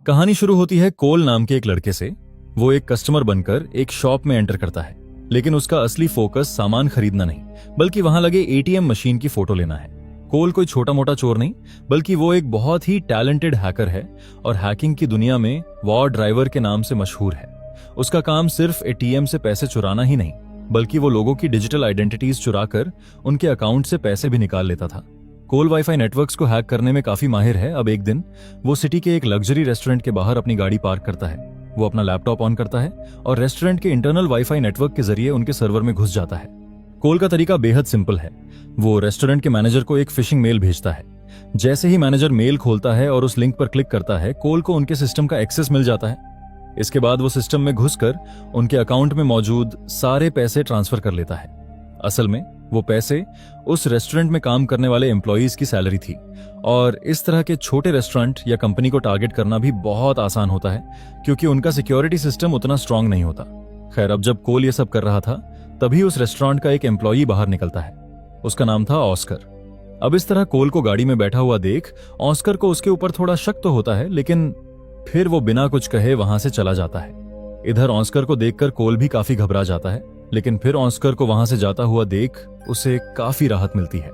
कहानी शुरू होती है कोल नाम के एक लड़के से। वो एक कस्टमर बनकर एक शॉप में एंटर करता है, लेकिन उसका असली फोकस सामान खरीदना नहीं, बल्कि वहां लगे एटीएम मशीन की फोटो लेना है। कोल कोई छोटा मोटा चोर नहीं, बल्कि वो एक बहुत ही टैलेंटेड हैकर है और हैकिंग की दुनिया में वॉर ड्राइवर के नाम से मशहूर है। उसका काम सिर्फ एटीएम से पैसे चुराना ही नहीं, बल्कि वो लोगों की डिजिटल आइडेंटिटीज चुराकर उनके अकाउंट से पैसे भी निकाल लेता था। कोल वाईफाई नेटवर्क्स को हैक करने में काफी माहिर है। अब एक दिन वो सिटी के एक लग्जरी रेस्टोरेंट के बाहर अपनी गाड़ी पार्क करता है। वो अपना लैपटॉप ऑन करता है और रेस्टोरेंट के इंटरनल वाईफाई नेटवर्क के जरिए उनके सर्वर में घुस जाता है। कोल का तरीका बेहद सिंपल है। वो रेस्टोरेंट के मैनेजर को एक फिशिंग मेल भेजता है। जैसे ही मैनेजर मेल खोलता है और उस लिंक पर क्लिक करता है, कोल को उनके सिस्टम का एक्सेस मिल जाता है। इसके बाद वो सिस्टम में घुसकर उनके अकाउंट में मौजूद सारे पैसे ट्रांसफर कर लेता है। असल में वो पैसे उस रेस्टोरेंट में काम करने वाले एम्प्लॉयज की सैलरी थी, और इस तरह के छोटे रेस्टोरेंट या कंपनी को टारगेट करना भी बहुत आसान होता है, क्योंकि उनका सिक्योरिटी सिस्टम उतना स्ट्रांग नहीं होता। खैर, अब जब कोल ये सब कर रहा था, तभी उस रेस्टोरेंट का एक एम्प्लॉई बाहर निकलता है। उसका नाम था ऑस्कर। अब इस तरह कोल को गाड़ी में बैठा हुआ देख ऑस्कर को उसके ऊपर थोड़ा शक तो होता है, लेकिन फिर वो बिना कुछ कहे वहां से चला जाता है। इधर ऑस्कर को देखकर कोल भी काफी घबरा जाता है, लेकिन फिर ऑस्कर को वहां से जाता हुआ देख उसे काफी राहत मिलती है।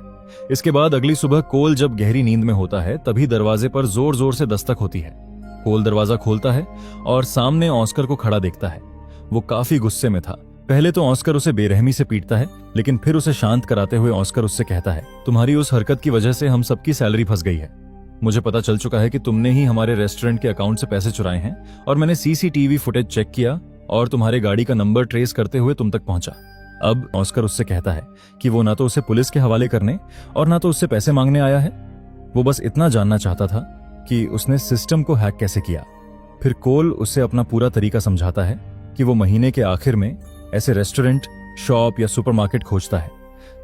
इसके बाद अगली सुबह कोल जब गहरी नींद में होता है, तभी दरवाजे पर जोर जोर से दस्तक होती है। कोल दरवाजा खोलता है और सामने ऑस्कर को खड़ा देखता है। वो काफी गुस्से में था। पहले तो ऑस्कर उसे बेरहमी से पीटता है, लेकिन फिर उसे शांत कराते हुए ऑस्कर उससे कहता है, तुम्हारी उस हरकत की वजह से हम सबकी सैलरी फंस गई है। मुझे पता चल चुका है कि तुमने ही हमारे रेस्टोरेंट के अकाउंट से पैसे चुराए हैं, और मैंने सीसीटीवी फुटेज चेक किया और तुम्हारे गाड़ी का नंबर ट्रेस करते हुए तुम तक पहुंचा। अब ऑस्कर उससे कहता है कि वो ना तो उसे पुलिस के हवाले करने और ना तो उससे पैसे मांगने आया है। वो बस इतना जानना चाहता था कि उसने सिस्टम को हैक कैसे किया। फिर कोल उसे अपना पूरा तरीका समझाता है कि वो महीने के आखिर में ऐसे रेस्टोरेंट, शॉप या सुपरमार्केट खोजता है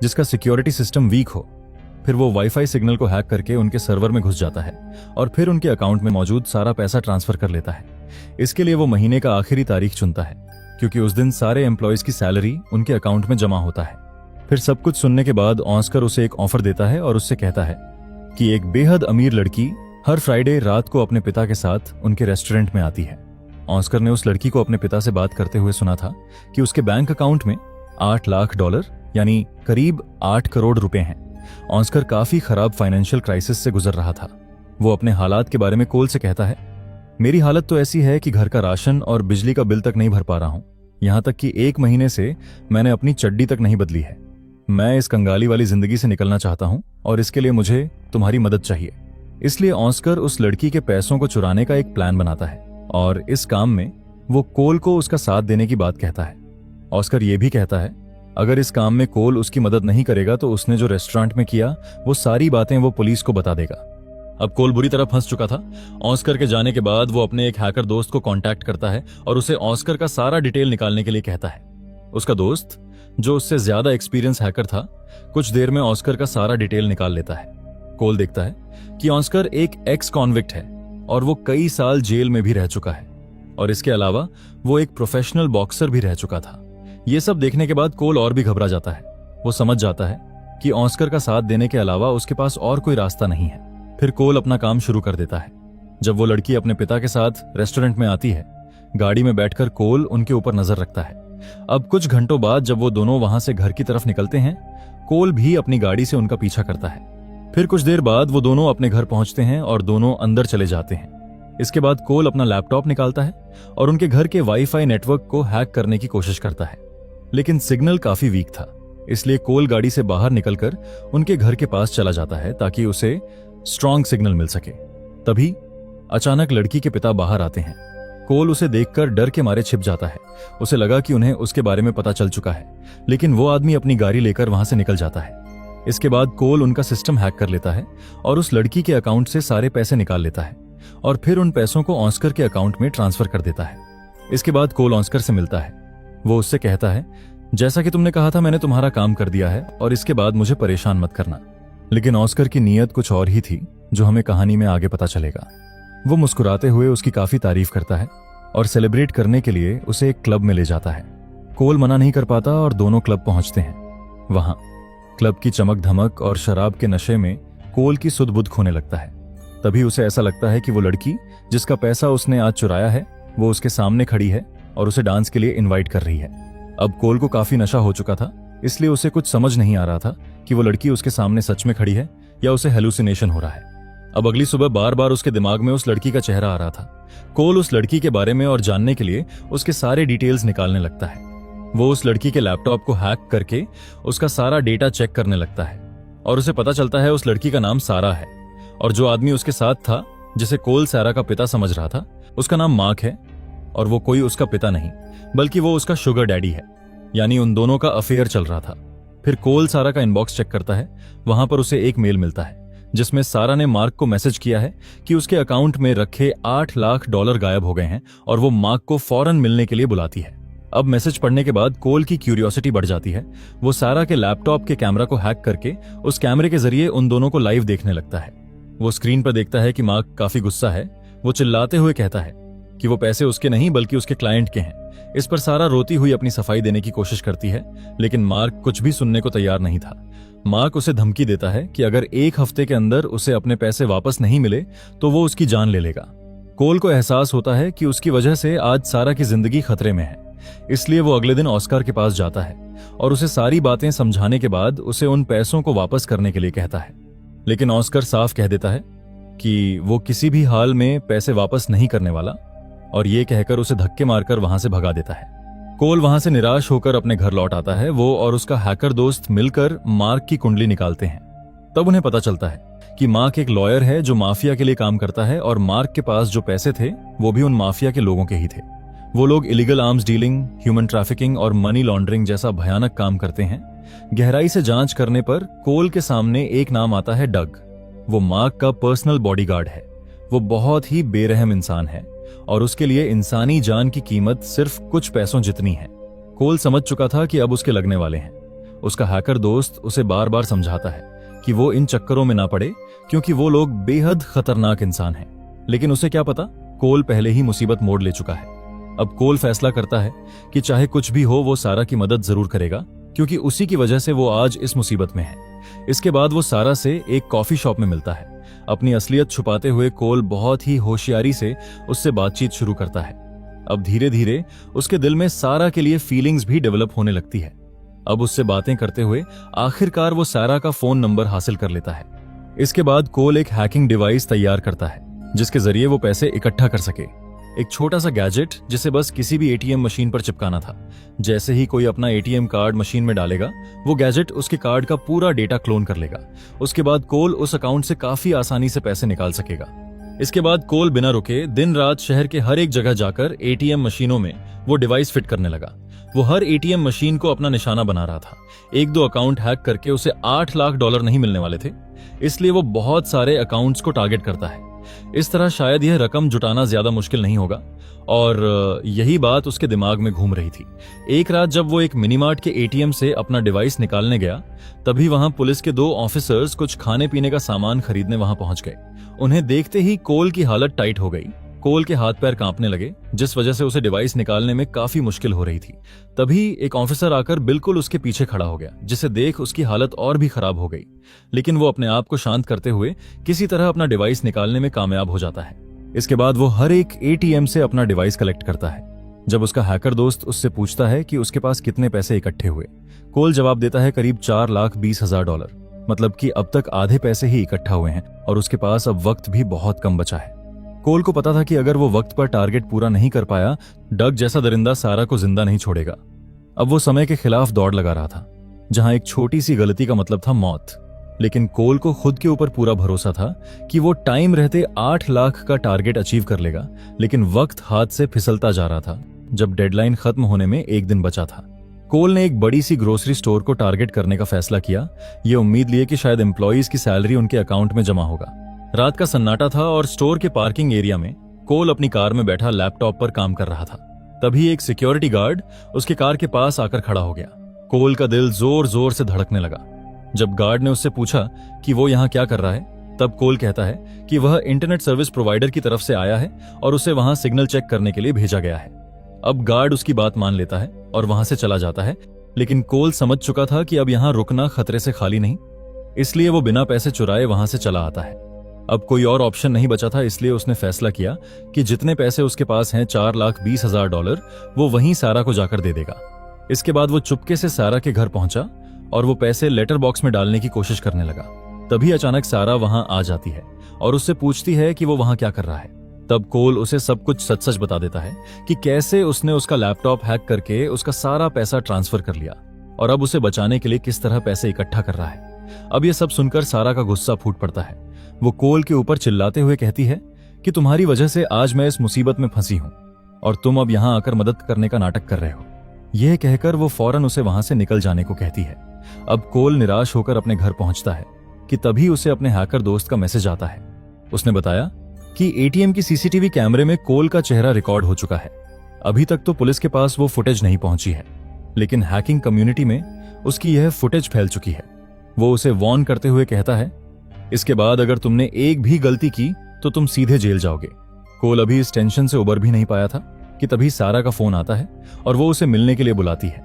जिसका सिक्योरिटी सिस्टम वीक हो। फिर वो वाईफाई सिग्नल को हैक करके उनके सर्वर में घुस जाता है और फिर उनके अकाउंट में मौजूद सारा पैसा ट्रांसफर कर लेता है। इसके लिए वो महीने का आखिरी तारीख चुनता है, क्योंकि उस दिन सारे एम्प्लॉयज की सैलरी उनके अकाउंट में जमा होता है। फिर सब कुछ सुनने के बाद ऑस्कर उसे एक ऑफर देता है और उससे कहता है कि एक बेहद अमीर लड़की हर फ्राइडे रात को अपने पिता के साथ उनके रेस्टोरेंट में आती है। ऑस्कर ने उस लड़की को अपने पिता से बात करते हुए सुना था कि उसके बैंक अकाउंट में $8 लाख यानी करीब 8 करोड़ रुपए हैं। ऑस्कर काफी खराब फाइनेंशियल क्राइसिस से गुजर रहा था। वो अपने हालात के बारे में कोल से कहता है, मेरी हालत तो ऐसी है कि घर का राशन और बिजली का बिल तक नहीं भर पा रहा हूं। यहां तक कि 1 महीने से मैंने अपनी चड्डी तक नहीं बदली है। मैं इस कंगाली वाली जिंदगी से निकलना चाहता हूं, और इसके लिए मुझे तुम्हारी मदद चाहिए। इसलिए ऑस्कर उस लड़की के पैसों को चुराने का एक प्लान बनाता है, और इस काम में वो कोल को उसका साथ देने की बात कहता है। ऑस्कर ये भी कहता है, अगर इस काम में कोल उसकी मदद नहीं करेगा तो उसने जो रेस्टोरेंट में किया वो सारी बातें वो पुलिस को बता देगा। अब कोल बुरी तरह फंस चुका था। ऑस्कर के जाने के बाद वो अपने एक हैकर दोस्त को कांटेक्ट करता है और उसे ऑस्कर का सारा डिटेल निकालने के लिए कहता है। उसका दोस्त, जो उससे ज्यादा एक्सपीरियंस हैकर था, कुछ देर में ऑस्कर का सारा डिटेल निकाल लेता है। कोल देखता है कि ऑस्कर एक एक्स कॉन्विक्ट है और वो कई साल जेल में भी रह चुका है, और इसके अलावा वो एक प्रोफेशनल बॉक्सर भी रह चुका था। ये सब देखने के बाद कोल और भी घबरा जाता है। वो समझ जाता है कि ऑस्कर का साथ देने के अलावा उसके पास और कोई रास्ता नहीं है। फिर कोल अपना काम शुरू कर देता है। जब वो लड़की अपने पिता के साथ रेस्टोरेंट में आती है, गाड़ी में बैठकर कोल उनके ऊपर नजर रखता है। अब कुछ घंटों बाद जब वो दोनों वहां से घर की तरफ निकलते हैं, कोल भी अपनी गाड़ी से उनका पीछा करता है। फिर कुछ देर बाद वो दोनों अपने घर पहुंचते हैं और दोनों अंदर चले जाते हैं। इसके बाद कोल अपना लैपटॉप निकालता है और उनके घर के वाईफाई नेटवर्क को हैक करने की कोशिश करता है, लेकिन सिग्नल काफी वीक था। इसलिए कोल गाड़ी से बाहर निकलकर उनके घर के पास चला जाता है ताकि उसे स्ट्रॉन्ग सिग्नल मिल सके। तभी अचानक लड़की के पिता बाहर आते हैं। कोल उसे देखकर डर के मारे छिप जाता है। उसे लगा कि उन्हें उसके बारे में पता चल चुका है, लेकिन वो आदमी अपनी गाड़ी लेकर वहां से निकल जाता है। इसके बाद कोल उनका सिस्टम हैक कर लेता है और उस लड़की के अकाउंट से सारे पैसे निकाल लेता है, और फिर उन पैसों को ऑस्कर के अकाउंट में ट्रांसफर कर देता है। इसके बाद कोल ऑस्कर से मिलता है। वो उससे कहता है, जैसा कि तुमने कहा था, मैंने तुम्हारा काम कर दिया है और इसके बाद मुझे परेशान मत करना। लेकिन ऑस्कर की नीयत कुछ और ही थी, जो हमें कहानी में आगे पता चलेगा। वो मुस्कुराते हुए उसकी काफी तारीफ करता है और सेलिब्रेट करने के लिए उसे एक क्लब में ले जाता है। कोल मना नहीं कर पाता और दोनों क्लब पहुंचते हैं। वहां क्लब की चमक धमक और शराब के नशे में कोल की सुध बुध खोने लगता है। तभी उसे ऐसा लगता है कि वो लड़की जिसका पैसा उसने आज चुराया है वो उसके सामने खड़ी है और उसे डांस के लिए इनवाइट कर रही है। अब कोल को काफी नशा हो चुका था, इसलिए उसे कुछ समझ नहीं आ रहा था कि वो लड़की उसके सामने सच में खड़ी है या उसे हेलुसिनेशन हो रहा है। अब अगली सुबह बार बार उसके दिमाग में उस लड़की का चेहरा आ रहा था। कोल उस लड़की के बारे में और जानने के लिए उसके सारे डिटेल्स निकालने लगता है। वो उस लड़की के लैपटॉप को हैक करके उसका सारा डेटा चेक करने लगता है और उसे पता चलता है उस लड़की का नाम सारा है और जो आदमी उसके साथ था जिसे कोल सारा का पिता समझ रहा था उसका नाम मार्क है और वो कोई उसका पिता नहीं बल्कि वो उसका शुगर डैडी है, यानी उन दोनों का अफेयर चल रहा था। फिर कोल सारा का इनबॉक्स चेक करता है, वहां पर उसे एक मेल मिलता है जिसमें सारा ने मार्क को मैसेज किया है कि उसके अकाउंट में रखे $8 लाख गायब हो गए हैं और वो मार्क को फौरन मिलने के लिए बुलाती है। अब मैसेज पढ़ने के बाद कोल की क्यूरियोसिटी बढ़ जाती है। वो सारा के लैपटॉप के कैमरा को हैक करके उस कैमरे के जरिए उन दोनों को लाइव देखने लगता है। वो स्क्रीन पर देखता है कि मार्क काफी गुस्सा है। वो चिल्लाते हुए कहता है कि वो पैसे उसके नहीं बल्कि उसके क्लाइंट के हैं। इस पर सारा रोती हुई अपनी सफाई देने की कोशिश करती है, लेकिन मार्क कुछ भी सुनने को तैयार नहीं था। मार्क उसे धमकी देता है कि अगर 1 हफ्ते के अंदर उसे अपने पैसे वापस नहीं मिले तो वो उसकी जान ले लेगा। कोल को एहसास होता है कि उसकी वजह से आज सारा की जिंदगी खतरे में है, इसलिए वो अगले दिन ऑस्कर के पास जाता है और उसे सारी बातें समझाने के बाद उसे उन पैसों को वापस करने के लिए कहता है। लेकिन ऑस्कर साफ कह देता है कि वो किसी भी हाल में पैसे वापस नहीं करने वाला और ये कहकर उसे धक्के मारकर वहां से भगा देता है। कोल वहां से निराश होकर अपने घर लौट आता है। वो और उसका हैकर दोस्त मिलकर मार्क की कुंडली निकालते हैं। तब उन्हें पता चलता है कि मार्क एक लॉयर है जो माफिया के लिए काम करता है और मार्क के पास जो पैसे थे वो भी उन माफिया के लोगों के ही थे। वो लोग illegal arms dealing, human trafficking और मनी लॉन्ड्रिंग जैसा भयानक काम करते हैं। गहराई से जांच करने पर कोल के सामने एक नाम आता है, डग। वो मार्क का पर्सनल बॉडीगार्ड है। वो बहुत ही बेरहम इंसान है और उसके लिए इंसानी जान की कीमत सिर्फ कुछ पैसों जितनी है। कोल समझ चुका था कि अब उसके लगने वाले हैं। उसका हैकर दोस्त उसे बार बार समझाता है कि वो इन चक्करों में ना पड़े क्योंकि वो लोग बेहद खतरनाक इंसान हैं। लेकिन उसे क्या पता, कोल पहले ही मुसीबत मोड़ ले चुका है। अब कोल फैसला करता है कि चाहे कुछ भी हो वो सारा की मदद जरूर करेगा क्योंकि उसी की वजह से वो आज इस मुसीबत में है। इसके बाद वो सारा से एक कॉफी शॉप में मिलता है। अपनी असलियत छुपाते हुए कोल बहुत ही होशियारी से उससे बातचीत शुरू करता है। अब धीरे धीरे उसके दिल में सारा के लिए फीलिंग्स भी डेवलप होने लगती है। अब उससे बातें करते हुए आखिरकार वो सारा का फोन नंबर हासिल कर लेता है। इसके बाद कोल एक हैकिंग डिवाइस तैयार करता है जिसके जरिए वो पैसे इकट्ठा कर सके। एक छोटा सा गैजेट जिसे बस किसी भी एटीएम मशीन पर चिपकाना था। जैसे ही कोई अपना एटीएम कार्ड मशीन में डालेगा वो गैजेट उसके कार्ड का पूरा डेटा क्लोन कर लेगा। उसके बाद कोल उस अकाउंट से काफी आसानी से पैसे निकाल सकेगा। इसके बाद कोल बिना रुके दिन रात शहर के हर एक जगह जाकर एटीएम मशीनों में वो डिवाइस फिट करने लगा। वो हर एटीएम मशीन को अपना निशाना बना रहा था। 1-2 अकाउंट हैक करके उसे $8 लाख नहीं मिलने वाले थे, इसलिए वो बहुत सारे अकाउंट्स को टारगेट करता है। इस तरह शायद यह रकम जुटाना ज्यादा मुश्किल नहीं होगा और यही बात उसके दिमाग में घूम रही थी। एक रात जब वो एक मिनीमार्ट के एटीएम से अपना डिवाइस निकालने गया तभी वहां पुलिस के 2 ऑफिसर्स कुछ खाने पीने का सामान खरीदने वहां पहुंच गए। उन्हें देखते ही कोल की हालत टाइट हो गई। कोल के हाथ पैर कांपने लगे जिस वजह से उसे डिवाइस निकालने में काफी मुश्किल हो रही थी। तभी एक ऑफिसर आकर बिल्कुल उसके पीछे खड़ा हो गया जिसे देख उसकी हालत और भी खराब हो गई। लेकिन वो अपने आप को शांत करते हुए किसी तरह अपना डिवाइस निकालने में कामयाब हो जाता है। इसके बाद वो हर एक एटीएम से अपना डिवाइस कलेक्ट करता है। जब उसका हैकर दोस्त उससे पूछता है कि उसके पास कितने पैसे इकट्ठे हुए, कोल जवाब देता है करीब $4,20,000, मतलब कि अब तक आधे पैसे ही इकट्ठा हुए हैं और उसके पास अब वक्त भी बहुत कम बचा है। कोल को पता था कि अगर वो वक्त पर टारगेट पूरा नहीं कर पाया डग जैसा दरिंदा सारा को जिंदा नहीं छोड़ेगा। अब वो समय के खिलाफ दौड़ लगा रहा था जहां एक छोटी सी गलती का मतलब था मौत। लेकिन कोल को खुद के ऊपर पूरा भरोसा था कि वो टाइम रहते 8 लाख का टारगेट अचीव कर लेगा। लेकिन वक्त हाथ से फिसलता जा रहा था। जब डेडलाइन खत्म होने में 1 दिन बचा था, कोल ने एक बड़ी सी ग्रोसरी स्टोर को टारगेट करने का फैसला किया। ये उम्मीद लिए कि शायद एम्प्लॉइज की सैलरी उनके अकाउंट में जमा होगा। रात का सन्नाटा था और स्टोर के पार्किंग एरिया में कोल अपनी कार में बैठा लैपटॉप पर काम कर रहा था। तभी एक सिक्योरिटी गार्ड उसके कार के पास आकर खड़ा हो गया। कोल का दिल जोर जोर से धड़कने लगा। जब गार्ड ने उससे पूछा कि वो यहाँ क्या कर रहा है, तब कोल कहता है कि वह इंटरनेट सर्विस प्रोवाइडर की तरफ से आया है और उसे वहां सिग्नल चेक करने के लिए भेजा गया है। अब गार्ड उसकी बात मान लेता है और वहां से चला जाता है। लेकिन कोल समझ चुका था कि अब यहाँ रुकना खतरे से खाली नहीं, इसलिए वो बिना पैसे चुराए वहां से चला आता है। अब कोई और ऑप्शन नहीं बचा था, इसलिए उसने फैसला किया कि जितने पैसे उसके पास हैं $4,20,000 वो वहीं सारा को जाकर दे देगा। इसके बाद वो चुपके से सारा के घर पहुंचा और वो पैसे लेटर बॉक्स में डालने की कोशिश करने लगा। तभी अचानक सारा वहां आ जाती है और उससे पूछती है कि वो वहां क्या कर रहा है। तब कोल उसे सब कुछ सच सच बता देता है कि कैसे उसने उसका लैपटॉप हैक करके उसका सारा पैसा ट्रांसफर कर लिया और अब उसे बचाने के लिए किस तरह पैसे इकट्ठा कर रहा है। अब ये सब सुनकर सारा का गुस्सा फूट पड़ता है। वो कोल के ऊपर चिल्लाते हुए कहती है कि तुम्हारी वजह से आज मैं इस मुसीबत में फंसी हूं और तुम अब यहां आकर मदद करने का नाटक कर रहे हो। यह कहकर वो फौरन उसे वहां से निकल जाने को कहती है। अब कोल निराश होकर अपने घर पहुंचता है कि तभी उसे अपने हैकर दोस्त का मैसेज आता है। उसने बताया कि एटीएम की सीसीटीवी कैमरे में कोल का चेहरा रिकॉर्ड हो चुका है। अभी तक तो पुलिस के पास वो फुटेज नहीं पहुंची है, लेकिन हैकिंग कम्युनिटी में उसकी यह फुटेज फैल चुकी है। वो उसे वार्न करते हुए कहता है, इसके बाद अगर तुमने एक भी गलती की तो तुम सीधे जेल जाओगे। कोल अभी इस टेंशन से उबर भी नहीं पाया था कि तभी सारा का फोन आता है और वो उसे मिलने के लिए बुलाती है।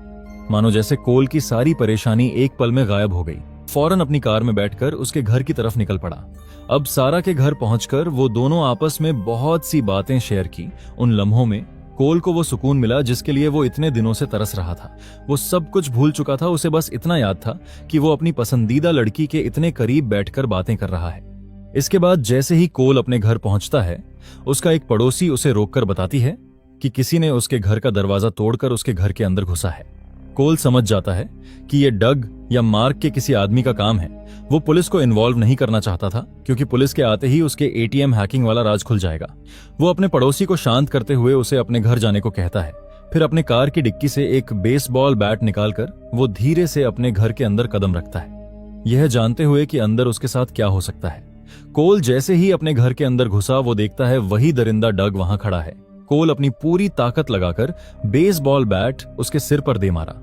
मानो जैसे कोल की सारी परेशानी एक पल में गायब हो गई। फौरन अपनी कार में बैठकर उसके घर की तरफ निकल पड़ा। अब सारा के घर पहुंचकर वो दोनों आपस में बहुत सी बातें शेयर की। उन लम्हों में कोल को वो सुकून मिला जिसके लिए वो इतने दिनों से तरस रहा था। वो सब कुछ भूल चुका था। उसे बस इतना याद था कि वो अपनी पसंदीदा लड़की के इतने करीब बैठकर बातें कर रहा है। इसके बाद जैसे ही कोल अपने घर पहुंचता है, उसका एक पड़ोसी उसे रोककर बताती है कि किसी ने उसके घर का दरवाजा तोड़कर उसके घर के अंदर घुसा है। कोल समझ जाता है कि ये डग या मार्क के किसी आदमी का काम है। वो पुलिस को इन्वॉल्व नहीं करना चाहता था क्योंकि पुलिस के आते ही उसके एटीएम हैकिंग वाला राज खुल जाएगा। वो अपने पड़ोसी को शांत करते हुए उसे अपने घर जाने को कहता है। फिर अपने कार की डिक्की से एक बेसबॉल बैट निकालकर वो धीरे से अपने घर के अंदर कदम रखता है, यह जानते हुए कि अंदर उसके साथ क्या हो सकता है। कोल जैसे ही अपने घर के अंदर घुसा, वो देखता है वही दरिंदा डग वहां खड़ा है। कोल अपनी पूरी ताकत लगाकर बेसबॉल बैट उसके सिर पर दे मारा।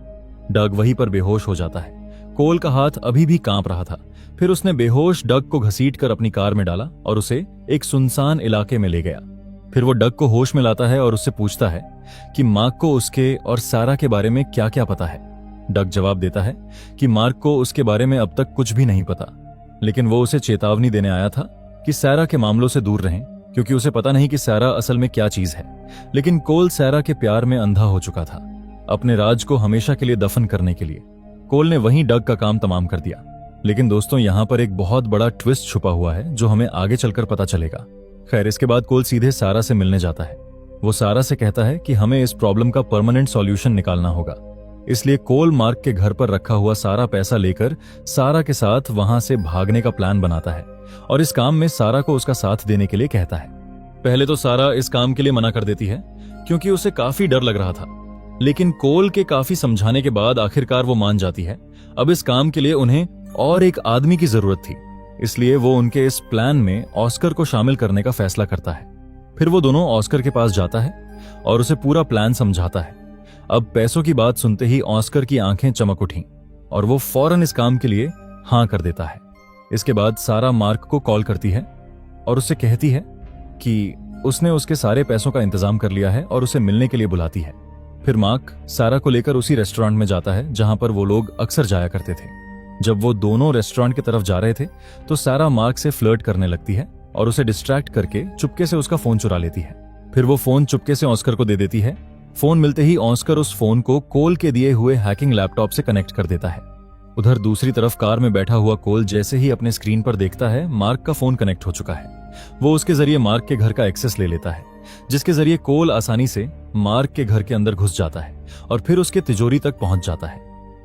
डग वहीं पर बेहोश हो जाता है। कोल का हाथ अभी भी कांप रहा था। फिर उसने बेहोश डग को घसीटकर अपनी कार में डाला और उसे एक सुनसान इलाके में ले गया। फिर वो डग को होश में लाता है और उससे पूछता है कि मार्क को उसके और सारा के बारे में क्या क्या पता है। डग जवाब देता है कि मार्क को उसके बारे में अब तक कुछ भी नहीं पता, लेकिन वो उसे चेतावनी देने आया था कि सारा के मामलों से दूर रहें क्योंकि उसे पता नहीं कि सारा असल में क्या चीज है। लेकिन कोल सारा के प्यार में अंधा हो चुका था, अपने राज को हमेशा के लिए दफन करने के लिए। कोल ने वहीं डग का काम तमाम कर दिया। लेकिन दोस्तों, यहां पर एक बहुत बड़ा ट्विस्ट छुपा हुआ है जो हमें आगे चलकर पता चलेगा। खैर, इसके बाद कोल सीधे सारा से मिलने जाता है। वो सारा से कहता है कि हमें इस प्रॉब्लम का परमानेंट सॉल्यूशन निकालना होगा। इसलिए कोल मार्क के घर पर रखा हुआ सारा पैसा लेकर सारा के साथ वहां से भागने का प्लान बनाता है और इस काम में सारा को उसका साथ देने के लिए कहता है। पहले तो सारा इस काम के लिए मना कर देती है क्योंकि उसे काफी डर लग रहा था, लेकिन कोल के काफी समझाने के बाद आखिरकार वो मान जाती है। अब इस काम के लिए उन्हें और एक आदमी की जरूरत थी, इसलिए वो उनके इस प्लान में ऑस्कर को शामिल करने का फैसला करता है। फिर वो दोनों ऑस्कर के पास जाता है और उसे पूरा प्लान समझाता है। अब पैसों की बात सुनते ही ऑस्कर की आंखें चमक उठीं और वो फौरन इस काम के लिए हां कर देता है। इसके बाद सारा मार्क को कॉल करती है और उससे कहती है कि उसने उसके सारे पैसों का इंतजाम कर लिया है और उसे मिलने के लिए बुलाती है। फिर मार्क सारा को लेकर उसी रेस्टोरेंट में जाता है जहां पर वो लोग अक्सर जाया करते थे। जब वो दोनों रेस्टोरेंट की तरफ जा रहे थे तो सारा मार्क से फ्लर्ट करने लगती है और उसे डिस्ट्रैक्ट करके चुपके से उसका फोन चुरा लेती है। फिर वो फोन चुपके से ऑस्कर को दे देती है। फोन मिलते ही ऑस्कर उस फोन को कोल के दिए हुए हैकिंग लैपटॉप से कनेक्ट कर देता है। उधर दूसरी तरफ कार में बैठा हुआ कोल जैसे ही अपने स्क्रीन पर देखता है मार्क का फोन कनेक्ट हो चुका है। वो उसके जरिए मार्क के घर का एक्सेस ले लेता है, जिसके जरिए कोल आसानी से मार्क के घर के अंदर घुस जाता है और फिर उसके तिजोरी तक पहुंच जाता है।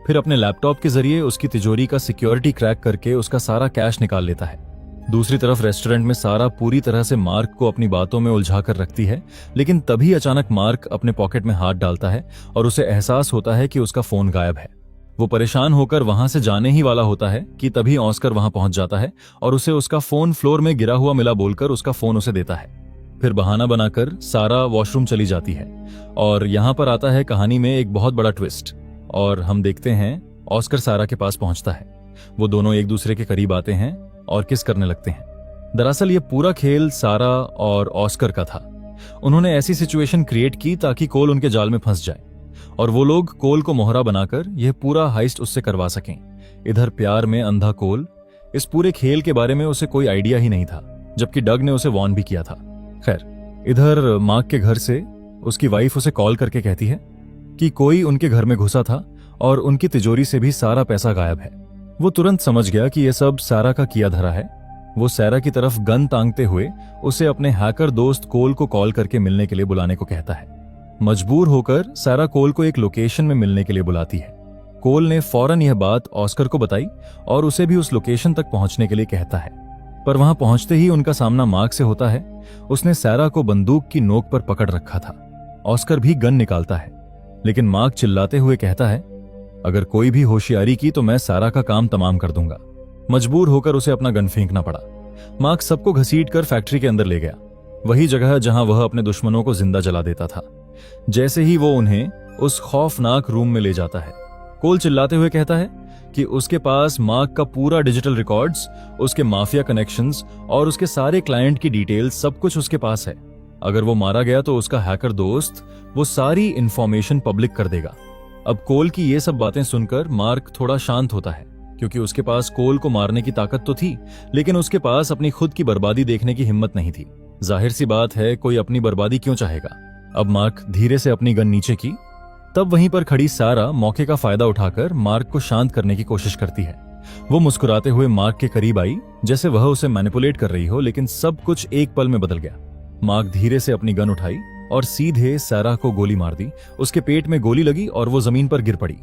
फिर अपने लैपटॉप के जरिए उसकी तिजोरी का सिक्योरिटी क्रैक करके उसका सारा कैश निकाल लेता है। दूसरी तरफ रेस्टोरेंट में सारा पूरी तरह से मार्क को अपनी बातों में उलझा कर रखती है, लेकिन तभी अचानक मार्क अपने पॉकेट में हाथ डालता है और उसे एहसास होता है कि उसका फोन गायब है। वो परेशान होकर वहां से जाने ही वाला होता है कि तभी ऑस्कर वहां पहुंच जाता है और उसे उसका फोन फ्लोर में गिरा हुआ मिला बोलकर उसका फोन उसे देता है। फिर बहाना बनाकर सारा वॉशरूम चली जाती है और यहां पर आता है कहानी में एक बहुत बड़ा ट्विस्ट और हम देखते हैं ऑस्कर सारा के पास पहुंचता है। वो दोनों एक दूसरे के करीब आते हैं और किस करने लगते हैं। दरअसल ये पूरा खेल सारा और ऑस्कर का था। उन्होंने ऐसी सिचुएशन क्रिएट की ताकि कोल उनके जाल में फंस जाए और वो लोग कोल को मोहरा बनाकर यह पूरा हाइस्ट उससे करवा सकें। इधर प्यार में अंधा कोल, इस पूरे खेल के बारे में उसे कोई आइडिया ही नहीं था। जबकि डग ने उसे वॉर्न भी किया था। खैर, इधर मार्क के घर से उसकी वाइफ उसे कॉल करके कहती है कि कोई उनके घर में घुसा था और उनकी तिजोरी से भी सारा पैसा गायब है। वो तुरंत समझ गया कि यह सब सारा का किया धरा है। वो सारा की तरफ गन तांगते हुए उसे अपने हैकर दोस्त कोल को कॉल करके मिलने के लिए बुलाने को कहता है। मजबूर होकर सारा कोल को एक लोकेशन में मिलने के लिए बुलाती है। कोल ने फौरन यह बात ऑस्कर को बताई और उसे भी उस लोकेशन तक पहुंचने के लिए कहता है। पर वहां पहुंचते ही उनका सामना मार्क से होता है। उसने सारा को बंदूक की नोक पर पकड़ रखा था। ऑस्कर भी गन निकालता है, लेकिन मार्क चिल्लाते हुए कहता है, अगर कोई भी होशियारी की तो मैं सारा का काम तमाम कर दूंगा। मजबूर होकर उसे अपना गन फेंकना पड़ा। मार्क सबको घसीटकर फैक्ट्री के अंदर ले गया, वही जगह जहां वह अपने दुश्मनों को जिंदा जला देता था। जैसे ही वो उन्हें उस खौफनाक रूम में ले जाता है, कोल चिल्लाते हुए कहता है कि उसके पास मार्क का पूरा डिजिटल रिकॉर्ड्स, उसके माफिया कनेक्शंस और उसके सारे क्लाइंट की डिटेल्स, सब कुछ उसके पास है। अगर वो मारा गया तो उसका हैकर दोस्त वो सारी इंफॉर्मेशन पब्लिक कर देगा। अब कोल की ये सब बातें सुनकर मार्क थोड़ा शांत होता है, क्योंकि उसके पास कोल को मारने की ताकत तो थी, लेकिन उसके पास अपनी खुद की बर्बादी देखने की हिम्मत नहीं थी। जाहिर सी बात है, कोई अपनी बर्बादी क्यों चाहेगा। अब मार्क धीरे से अपनी गन नीचे की। तब वहीं पर खड़ी सारा मौके का फायदा उठाकर मार्क को शांत करने की कोशिश करती है। वो मुस्कुराते हुए मार्क के करीब आई, जैसे वह उसे मैनिपुलेट कर रही हो, लेकिन सब कुछ एक पल में बदल गया। मार्क धीरे से अपनी गन उठाई और सीधे सारा को गोली मार दी। उसके पेट में गोली लगी और वो जमीन पर गिर पड़ी।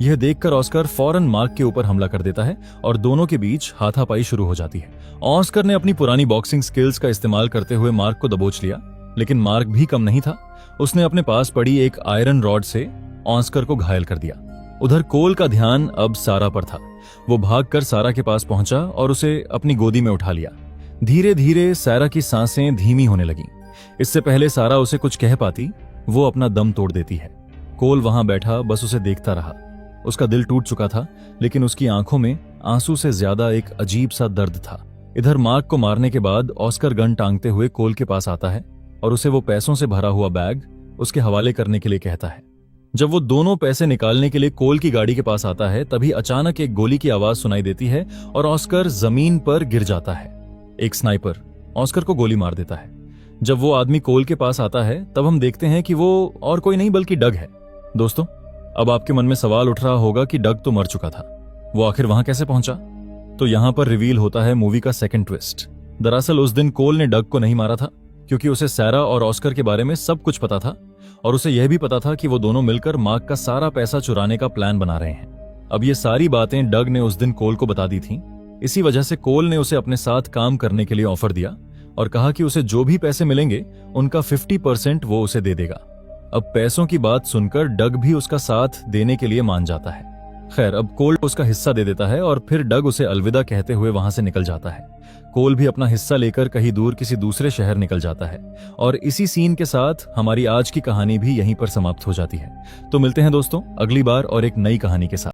यह देखकर ऑस्कर फौरन मार्क के ऊपर हमला कर देता है और दोनों के बीच हाथापाई शुरू हो जाती है। ऑस्कर ने अपनी पुरानी बॉक्सिंग स्किल्स का इस्तेमाल करते हुए मार्क को दबोच लिया, लेकिन मार्क भी कम नहीं था। उसने अपने पास पड़ी एक आयरन रॉड से ऑस्कर को घायल कर दिया। उधर कोल का ध्यान अब सारा पर था। वो भागकर सारा के पास पहुंचा और उसे अपनी गोदी में उठा लिया। धीरे धीरे सारा की सांसें धीमी होने लगीं। इससे पहले सारा उसे कुछ कह पाती, वो अपना दम तोड़ देती है। कोल वहां बैठा बस उसे देखता रहा। उसका दिल टूट चुका था, लेकिन उसकी आंखों में आंसू से ज्यादा एक अजीब सा दर्द था। इधर मार्क को मारने के बाद ऑस्कर गन टांगते हुए कोल के पास आता है और उसे वो पैसों से भरा हुआ बैग उसके हवाले करने के लिए कहता है। जब वो दोनों पैसे निकालने के लिए कोल की गाड़ी के पास आता है, तभी अचानक एक गोली की आवाज सुनाई देती है और ऑस्कर जमीन पर गिर जाता है। एक स्नाइपर ऑस्कर को गोली मार देता है। जब वो आदमी कोल के पास आता है, तब हम देखते हैं कि वो और कोई नहीं बल्कि डग है। दोस्तों, अब आपके मन में सवाल उठ रहा होगा कि डग तो मर चुका था, वो आखिर वहां कैसे पहुंचा? तो यहां पर रिवील होता है मूवी का सेकंड ट्विस्ट। दरअसल उस दिन कोल ने डग को नहीं मारा था, क्योंकि उसे सारा और ऑस्कर के बारे में सब कुछ पता था और उसे यह भी पता था कि वो दोनों मिलकर मार्क का सारा पैसा चुराने का प्लान बना रहे हैं। अब ये सारी बातें डग ने उस दिन कोल को बता दी थीं। इसी वजह से कोल ने उसे अपने साथ काम करने के लिए ऑफर दिया और कहा कि उसे जो भी पैसे मिलेंगे उनका 50% वो उसे दे देगा। अब पैसों की बात सुनकर डग भी उसका साथ देने के लिए मान जाता है। खैर, अब कोल उसका हिस्सा दे देता है और फिर डग उसे अलविदा कहते हुए वहां से निकल जाता है। कोल भी अपना हिस्सा लेकर कहीं दूर किसी दूसरे शहर निकल जाता है और इसी सीन के साथ हमारी आज की कहानी भी यहीं पर समाप्त हो जाती है। तो मिलते हैं दोस्तों अगली बार और एक नई कहानी के साथ।